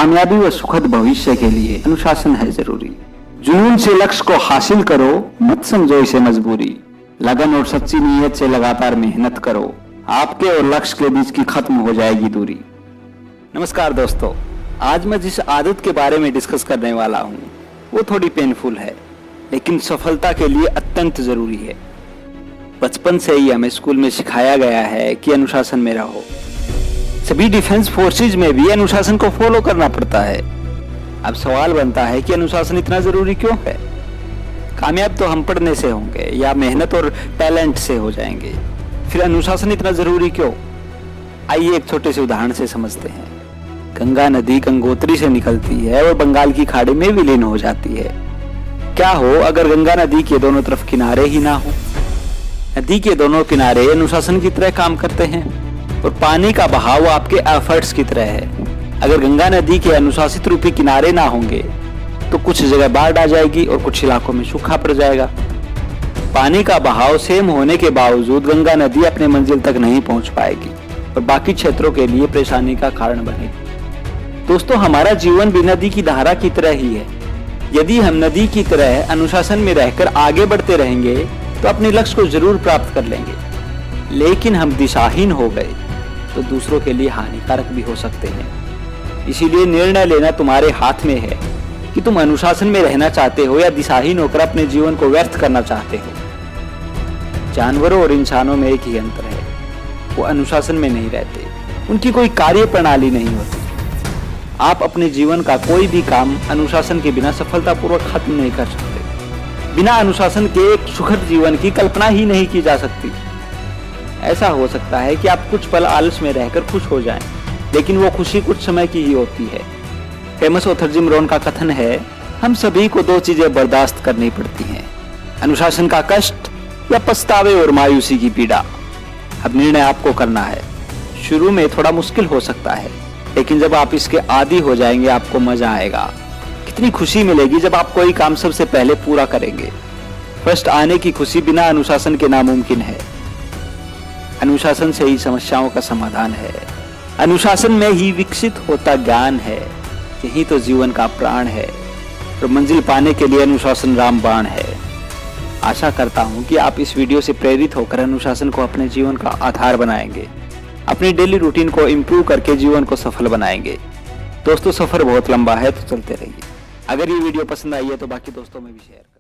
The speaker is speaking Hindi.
कामयाबी व सुखद भविष्य के लिए अनुशासन है जरूरी। जुनून से लक्ष्य को हासिल करो, मत समझो इसे मजबूरी। लगन और सच्ची नीयत से लगातार मेहनत करो, आपके और लक्ष्य के बीच की खत्म हो जाएगी दूरी। नमस्कार दोस्तों, आज मैं जिस आदत के बारे में डिस्कस करने वाला हूँ वो थोड़ी पेनफुल है, लेकिन सफलता के लिए अत्यंत जरूरी है। बचपन से ही हमें स्कूल में सिखाया गया है कि अनुशासन में रहो। सभी डिफेंस फोर्सेज में भी अनुशासन को फॉलो करना पड़ता है। अब सवाल बनता है कि अनुशासन इतना जरूरी क्यों है? कामयाब तो हम पढ़ने से होंगे या मेहनत और टैलेंट से हो जाएंगे, फिर अनुशासन इतना जरूरी क्यों? आइए एक छोटे से उदाहरण से समझते हैं। गंगा नदी गंगोत्री से निकलती है और बंगाल की खाड़ी में विलीन हो जाती है। क्या हो अगर गंगा नदी के दोनों तरफ किनारे ही ना हो? नदी के दोनों किनारे अनुशासन की तरह काम करते हैं और पानी का बहाव आपके एफर्ट्स की तरह है। अगर गंगा नदी के अनुशासित रूपी किनारे ना होंगे तो कुछ जगह बाढ़ आ जाएगी और कुछ इलाकों में सूखा पड़ जाएगा। पानी का बहाव सेम होने के बावजूद गंगा नदी अपने मंजिल तक नहीं पहुंच पाएगी और बाकी क्षेत्रों के लिए परेशानी का कारण बनेगी। दोस्तों, हमारा जीवन भी नदी की धारा की तरह ही है। यदि हम नदी की तरह अनुशासन में रहकर आगे बढ़ते रहेंगे तो अपने लक्ष्य को जरूर प्राप्त कर लेंगे, लेकिन हम दिशाहीन हो गए तो दूसरों के लिए हानिकारक भी हो सकते हैं। इसीलिए निर्णय लेना तुम्हारे हाथ में है कि तुम अनुशासन में रहना चाहते हो या दिशाहीन होकर अपने जीवन को व्यर्थ करना चाहते हो। जानवरों और इंसानों में एक ही अंतर है, वो अनुशासन में नहीं रहते, उनकी कोई कार्य प्रणाली नहीं होती। आप अपने जीवन का कोई भी काम अनुशासन के बिना सफलतापूर्वक खत्म नहीं कर सकते। बिना अनुशासन के एक सुखद जीवन की कल्पना ही नहीं की जा सकती। ऐसा हो सकता है कि आप कुछ पल आलस में रहकर खुश हो जाएं, लेकिन वो खुशी कुछ समय की ही होती है। फेमस ऑथर जिम रोहन का कथन है, हम सभी को दो चीजें बर्दाश्त करनी पड़ती हैं, अनुशासन का कष्ट या पछतावे और मायूसी की पीड़ा। अब निर्णय आपको करना है। शुरू में थोड़ा मुश्किल हो सकता है, लेकिन जब आप इसके आदी हो जाएंगे आपको मजा आएगा। कितनी खुशी मिलेगी जब आप कोई काम सबसे पहले पूरा करेंगे। फर्स्ट आने की खुशी बिना अनुशासन के नामुमकिन है। अनुशासन से ही समस्याओं का समाधान है। अनुशासन में ही विकसित होता ज्ञान है। यही तो जीवन का प्राण है और मंजिल पाने के लिए अनुशासन रामबाण है। आशा करता हूं कि आप इस वीडियो से प्रेरित होकर अनुशासन को अपने जीवन का आधार बनाएंगे, अपनी डेली रूटीन को इम्प्रूव करके जीवन को सफल बनाएंगे। दोस्तों, सफर बहुत लंबा है तो चलते रहिए। अगर ये वीडियो पसंद आई है तो बाकी दोस्तों में भी शेयर करें।